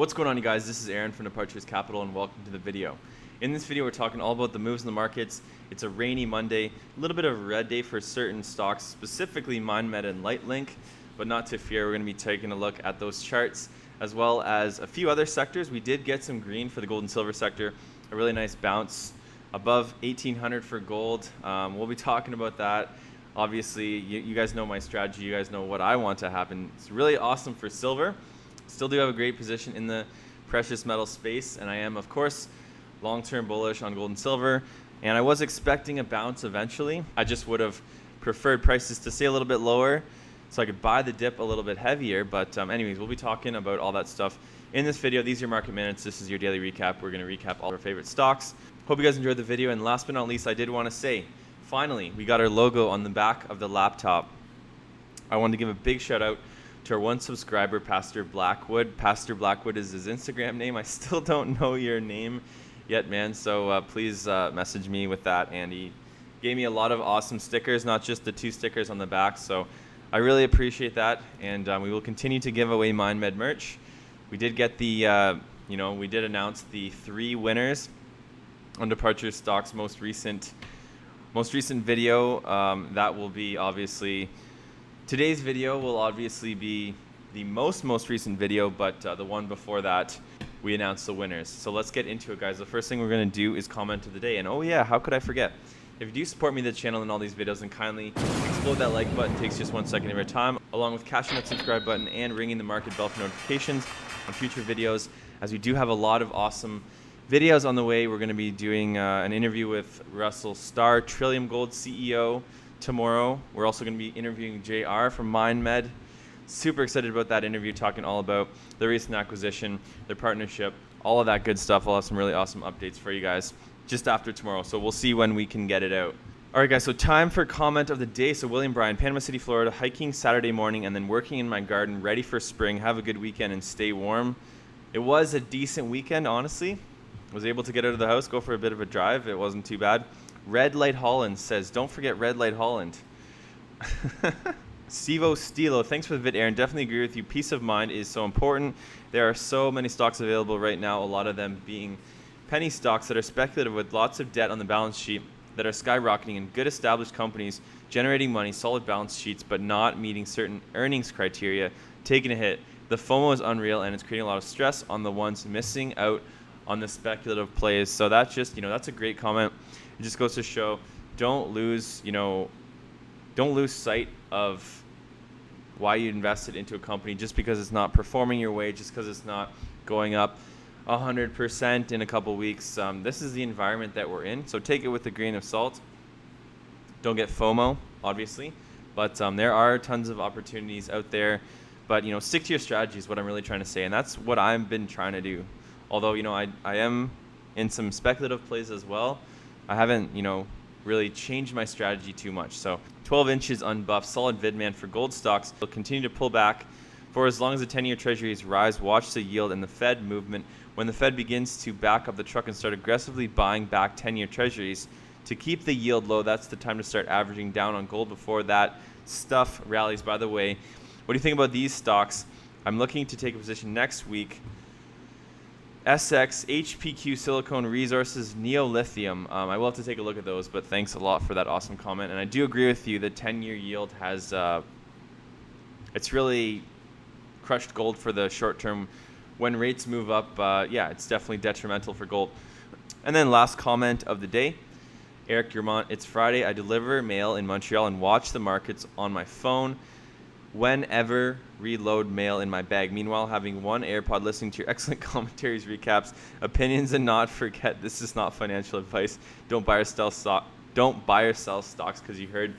What's going on, you guys? This is Aaron from Departures Capital, and welcome to the video. In this video, we're talking all about the moves in the markets. It's a rainy Monday, a little bit of a red day for certain stocks, specifically Mindmed and Lightlink, but not to fear. We're going to be taking a look at those charts, as well as a few other sectors. We did get some green for the gold and silver sector, a really nice bounce above 1800 for gold. We'll be talking about that. Obviously, you guys know my strategy. You guys know what I want to happen. It's really awesome for silver. Still do have a great position in the precious metal space, and I am, of course, long-term bullish on gold and silver. And I was expecting a bounce eventually. I just would have preferred prices to stay a little bit lower so I could buy the dip a little bit heavier. But anyways, we'll be talking about all that stuff in this video. These are your market minutes. This is your daily recap. We're going to recap all of our favorite stocks. Hope you guys enjoyed the video. And last but not least, I did want to say, finally, we got our logo on the back of the laptop. I wanted to give a big shout out to our one subscriber, Pastor Blackwood. Pastor Blackwood is his Instagram name. I still don't know your name yet, man. So please message me with that. And he gave me a lot of awesome stickers, not just the 2 stickers on the back. So I really appreciate that. And we will continue to give away Mindmed merch. We did get the, we did announce the 3 winners on Departure Stock's most recent video. That will be obviously, today's video will obviously be the most recent video, but the one before that, we announced the winners. So let's get into it, guys. The first thing we're going to do is comment of the day. And oh yeah, how could I forget? If you do support me, the channel, and all these videos, then kindly explode that like button. It takes just 1 second of your time, along with cashing that subscribe button and ringing the market bell for notifications on future videos, as we do have a lot of awesome videos on the way. We're going to be doing an interview with Russell Starr, Trillium Gold CEO, tomorrow. We're also going to be interviewing JR from Mindmed. Super excited about that interview, talking all about the recent acquisition, their partnership, all of that good stuff. I'll have some really awesome updates for you guys just after tomorrow, so we'll see when we can get it out. All right, guys, so time for comment of the day. So William Bryan, Panama City, Florida, hiking Saturday morning and then working in my garden, ready for spring. Have a good weekend and stay warm. It was a decent weekend, honestly. Was able to get out of the house, go for a bit of a drive. It wasn't too bad. Red Light Holland says, don't forget Red Light Holland. Stevo Stilo, thanks for the vid, Aaron. Definitely agree with you. Peace of mind is so important. There are so many stocks available right now, a lot of them being penny stocks that are speculative with lots of debt on the balance sheet that are skyrocketing, and good established companies generating money, solid balance sheets, but not meeting certain earnings criteria, taking a hit. The FOMO is unreal, and it's creating a lot of stress on the ones missing out on the speculative plays. So that's just, that's a great comment. It just goes to show, don't lose sight of why you invested into a company just because it's not performing your way, just because it's not going up 100% in a couple weeks. This is the environment that we're in, so take it with a grain of salt. Don't get FOMO, obviously, but there are tons of opportunities out there. But stick to your strategy is what I'm really trying to say, and that's what I've been trying to do. Although I am in some speculative plays as well, I haven't really changed my strategy too much. So 12 inches unbuffed, solid vid, man, for gold stocks. Will continue to pull back for as long as the 10-year treasuries rise. Watch the yield and the Fed movement. When the Fed begins to back up the truck and start aggressively buying back 10-year treasuries to keep the yield low, that's the time to start averaging down on gold before that stuff rallies. By the way, what do you think about these stocks? I'm looking to take a position next week. SX, HPQ, Silicon Resources, Neolithium. I will have to take a look at those, but thanks a lot for that awesome comment. And I do agree with you, the 10-year yield has, it's really crushed gold for the short term. When rates move up, it's definitely detrimental for gold. And then last comment of the day, Eric Durmont, it's Friday. I deliver mail in Montreal and watch the markets on my phone. Whenever reload mail in my bag. Meanwhile, having one AirPod, listening to your excellent commentaries, recaps, opinions, and not forget, this is not financial advice. Don't buy or sell stocks because you heard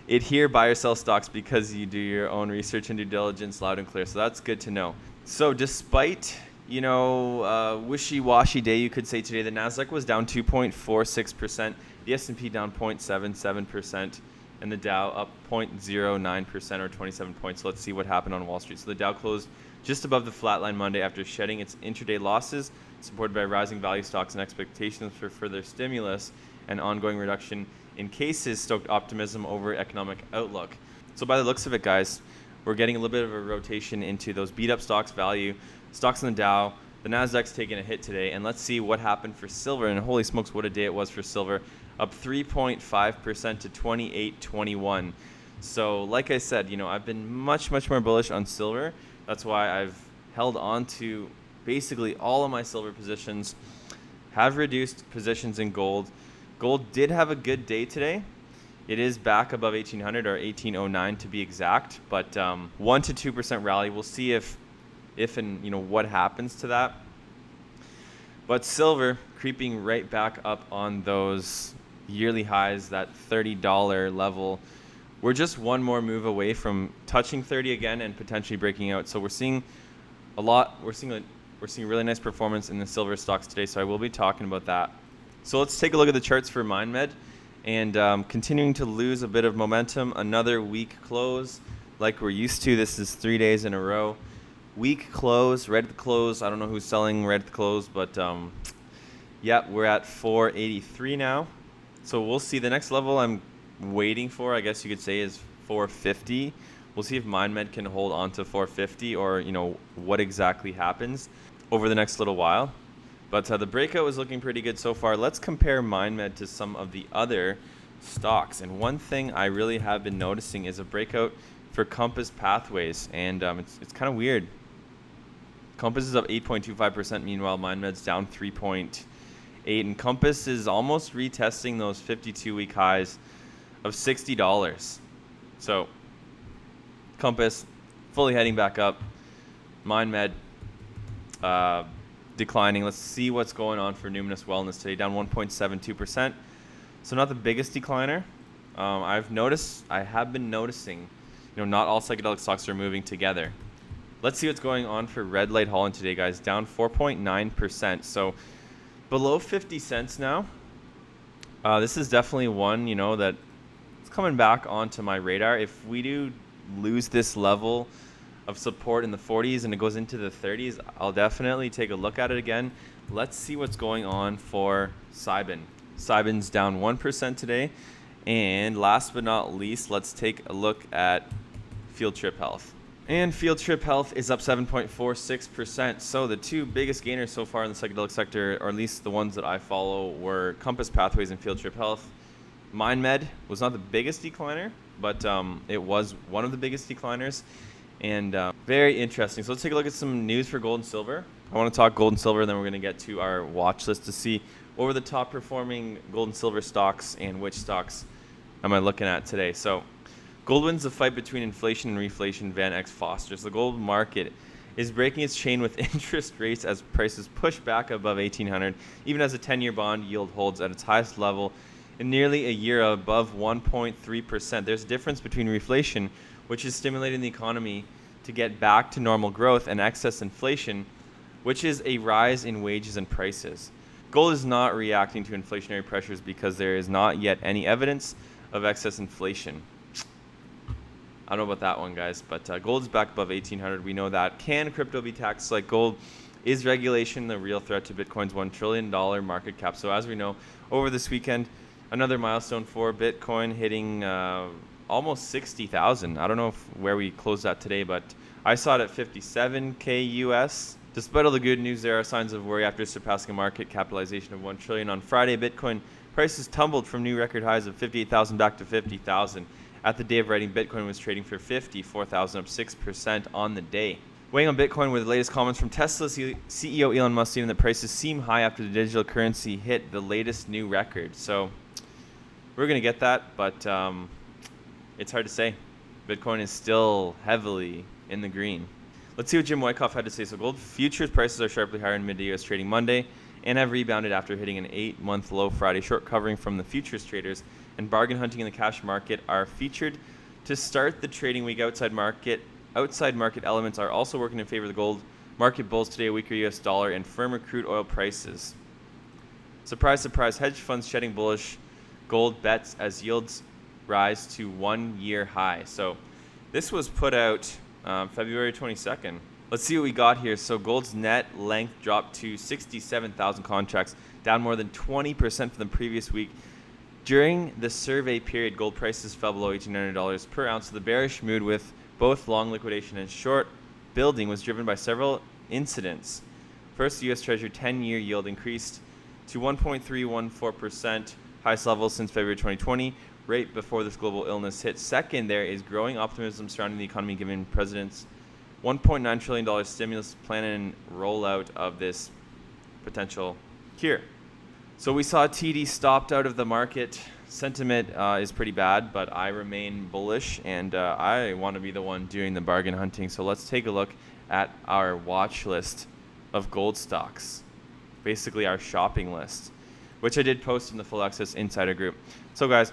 it here. Buy or sell stocks because you do your own research and due diligence, loud and clear. So that's good to know. So despite wishy-washy day, you could say today, the Nasdaq was down 2.46%, the S&P down 0.77%. And the Dow up 0.09% or 27 points. So let's see what happened on Wall Street. So the Dow closed just above the flatline Monday after shedding its intraday losses, supported by rising value stocks and expectations for further stimulus and ongoing reduction in cases stoked optimism over economic outlook. So by the looks of it, guys, we're getting a little bit of a rotation into those beat up stocks value, stocks in the Dow. The Nasdaq's taking a hit today, and let's see what happened for silver. And holy smokes, what a day it was for silver, up 3.5% to 28.21. So like I said, I've been much more bullish on silver. That's why I've held on to basically all of my silver positions, have reduced positions in gold. Gold did have a good day today. It is back above 1800 or 1809 to be exact, but 1 to 2% rally. We'll see if and what happens to that. But silver creeping right back up on those yearly highs, that $30 level. We're just one more move away from touching 30 again and potentially breaking out. So we're seeing a lot. We're seeing really nice performance in the silver stocks today. So I will be talking about that. So let's take a look at the charts for Mindmed, and continuing to lose a bit of momentum. Another weak close, like we're used to. This is 3 days in a row. Weak close, red at the close. I don't know who's selling red at the close, but yeah, we're at 483 now. So we'll see. The next level I'm waiting for, I guess you could say, is 450. We'll see if Mindmed can hold on to 450, or what exactly happens over the next little while. But the breakout is looking pretty good so far. Let's compare Mindmed to some of the other stocks. And one thing I really have been noticing is a breakout for Compass Pathways, and it's kind of weird. Compass is up 8.25%. Meanwhile, Mindmed's down 3.8%. And Compass is almost retesting those 52-week highs of $60. So Compass fully heading back up. Mindmed declining. Let's see what's going on for Numinous Wellness today, down 1.72%. So not the biggest decliner. I have been noticing, not all psychedelic stocks are moving together. Let's see what's going on for Red Light Holland today, guys. Down 4.9%. So below 50 cents now. This is definitely one, that it's coming back onto my radar. If we do lose this level of support in the 40s and it goes into the 30s, I'll definitely take a look at it again. Let's see what's going on for Cybin. Cybin's down 1% today. And last but not least, let's take a look at Field Trip Health. And Field Trip Health is up 7.46%. So the two biggest gainers so far in the psychedelic sector, or at least the ones that I follow, were Compass Pathways and Field Trip Health. Mindmed was not the biggest decliner, but it was one of the biggest decliners. And very interesting. So let's take a look at some news for gold and silver. I want to talk gold and silver, and then we're going to get to our watch list to see what were the top performing gold and silver stocks and which stocks am I looking at today. So gold wins the fight between inflation and reflation, Van X Fosters. The gold market is breaking its chain with interest rates as prices push back above 1,800, even as a 10-year bond yield holds at its highest level in nearly a year, above 1.3%. There's a difference between reflation, which is stimulating the economy to get back to normal growth, and excess inflation, which is a rise in wages and prices. Gold is not reacting to inflationary pressures because there is not yet any evidence of excess inflation. I don't know about that one, guys, but gold is back above 1,800. We know that. Can crypto be taxed like gold? Is regulation the real threat to Bitcoin's $1 trillion market cap? So as we know, over this weekend, another milestone for Bitcoin, hitting almost 60,000. I don't know where we closed at today, but I saw it at 57K US. Despite all the good news, there are signs of worry after surpassing a market capitalization of $1 trillion. On Friday, Bitcoin prices tumbled from new record highs of 58,000 back to 50,000. At the day of writing, Bitcoin was trading for 54,000, up 6% on the day. Weighing on Bitcoin were the latest comments from Tesla CEO Elon Musk, stating that prices seem high after the digital currency hit the latest new record. So we're going to get that, but it's hard to say. Bitcoin is still heavily in the green. Let's see what Jim Wyckoff had to say. So gold futures prices are sharply higher in midday US trading Monday and have rebounded after hitting an 8-month low Friday. Short covering from the futures traders and bargain hunting in the cash market are featured to start the trading week. Outside market elements are also working in favor of the gold market bulls today. A weaker US dollar and firmer crude oil prices. Surprise, surprise, hedge funds shedding bullish gold bets as yields rise to 1-year high. So this was put out February 22nd. Let's see what we got here. So gold's net length dropped to 67,000 contracts, down more than 20% from the previous week. During the survey period, gold prices fell below $1,800 per ounce. So the bearish mood with Both long liquidation and short building was driven by several incidents. First, the U.S. Treasury 10-year yield increased to 1.314%, highest level since February 2020, right before this global illness hit. Second, there is growing optimism surrounding the economy given President's $1.9 trillion stimulus plan and rollout of this potential cure. So we saw TD stopped out of the market. Sentiment is pretty bad, but I remain bullish, and I want to be the one doing the bargain hunting. So let's take a look at our watch list of gold stocks, basically our shopping list, which I did post in the Full Access Insider group. So guys,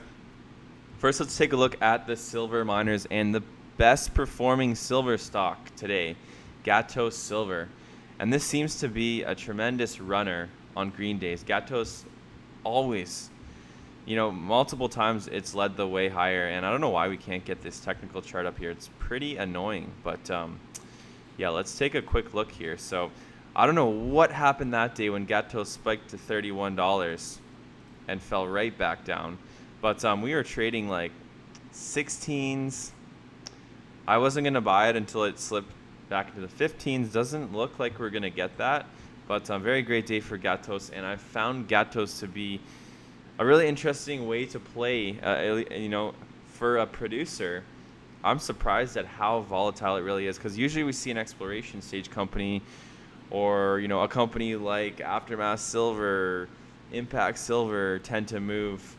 first let's take a look at the silver miners and the best performing silver stock today, Gatos Silver. And this seems to be a tremendous runner on green days. Gatos always, multiple times it's led the way higher, and I don't know why we can't get this technical chart up here. It's pretty annoying, but yeah, let's take a quick look here. So I don't know what happened that day when Gatos spiked to $31 and fell right back down, but we were trading like 16s. I wasn't going to buy it until it slipped back into the 15s. Doesn't look like we're going to get that, but a very great day for Gatos, and I found Gatos to be a really interesting way to play. For a producer, I'm surprised at how volatile it really is, because usually we see an exploration stage company or a company like Aftermath Silver, Impact Silver tend to move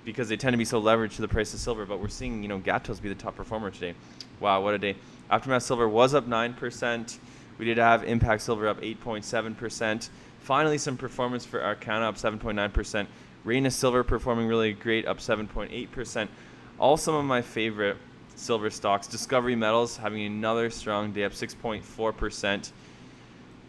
because they tend to be so leveraged to the price of silver, but we're seeing Gatos be the top performer today. Wow, what a day. Aftermath Silver was up 9%. We did have Impact Silver up 8.7%. Finally, some performance for Arcana up 7.9%. Reina Silver performing really great, up 7.8%. All some of my favorite silver stocks. Discovery Metals having another strong day, up 6.4%.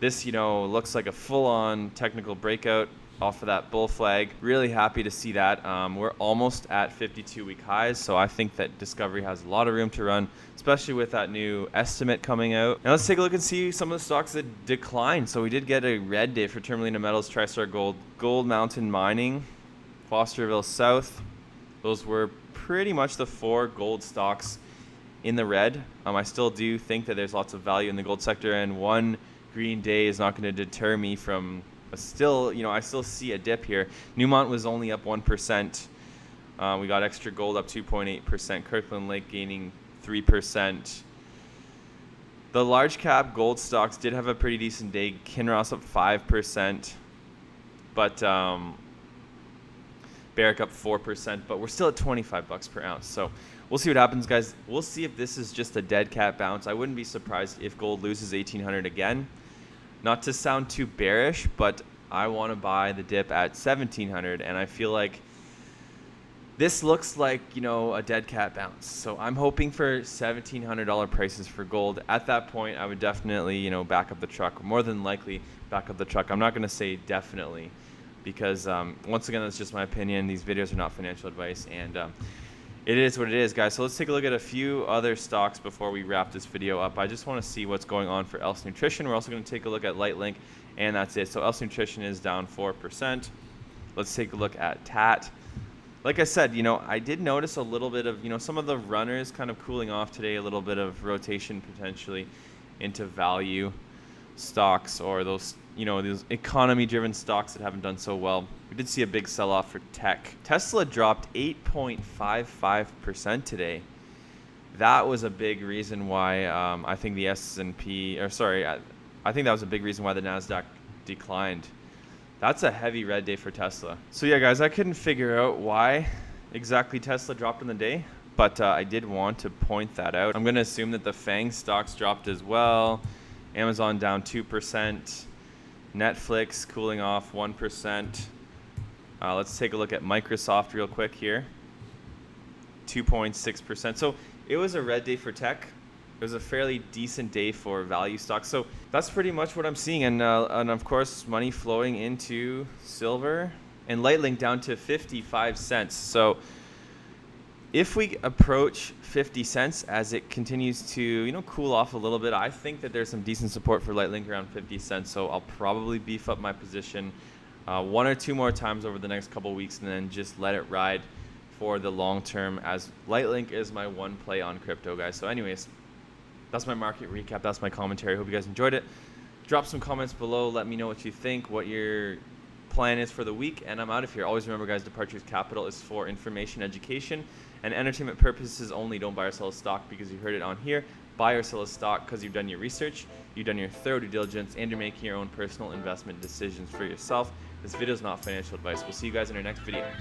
This, looks like a full-on technical breakout off of that bull flag. Really happy to see that. We're almost at 52-week highs, so I think that Discovery has a lot of room to run, especially with that new estimate coming out. Now let's take a look and see some of the stocks that declined. So we did get a red day for Tourmaline Metals, TriStar Gold, Gold Mountain Mining, Fosterville South. Those were pretty much the four gold stocks in the red. I still do think that there's lots of value in the gold sector, and one green day is not going to deter me from I still see a dip here. Newmont was only up 1%. We got Extra Gold up 2.8%. Kirkland Lake gaining 3%. The large cap gold stocks did have a pretty decent day. Kinross up 5%. But Barrick up 4%. But we're still at $25 per ounce. So we'll see what happens, guys. We'll see if this is just a dead cat bounce. I wouldn't be surprised if gold loses 1,800 again. Not to sound too bearish, but I want to buy the dip at 1,700, and I feel like this looks like, a dead cat bounce. So I'm hoping for $1,700 prices for gold. At that point, I would definitely, back up the truck. More than likely back up the truck. I'm not going to say definitely because, once again, that's just my opinion. These videos are not financial advice, and it is what it is, guys. So let's take a look at a few other stocks before we wrap this video up. I just want to see what's going on for Else Nutrition. We're also going to take a look at Lightlink, and that's it. So Else Nutrition is down 4%. Let's take a look at TAT. Like I said, I did notice a little bit of, some of the runners kind of cooling off today, a little bit of rotation potentially into value stocks or those, these economy-driven stocks that haven't done so well. We did see a big sell-off for tech. Tesla dropped 8.55% today. That was a big reason why I think the S&P, I think that was a big reason why the NASDAQ declined. That's a heavy red day for Tesla. So yeah, guys, I couldn't figure out why exactly Tesla dropped in the day, but I did want to point that out. I'm going to assume that the FANG stocks dropped as well. Amazon down 2%. Netflix cooling off 1%. Let's take a look at Microsoft real quick here. 2.6%. So it was a red day for tech. It was a fairly decent day for value stocks. So that's pretty much what I'm seeing. And of course, money flowing into silver and Lightlink down to 55 cents. So if we approach 50 cents as it continues to, cool off a little bit, I think that there's some decent support for Lightlink around 50 cents. So I'll probably beef up my position one or two more times over the next couple weeks and then just let it ride for the long term, as Lightlink is my one play on crypto, guys. So anyways, That's my market recap. That's my commentary. Hope you guys enjoyed it. Drop some comments below. Let me know what you think, what your plan is for the week, and I'm out of here. Always remember, guys, Departures Capital is for information, education, and entertainment purposes only. Don't buy or sell a stock because you heard it on here. Buy or sell a stock because you've done your research, you've done your thorough due diligence, and you're making your own personal investment decisions for yourself. This video is not financial advice. We'll see you guys in our next video.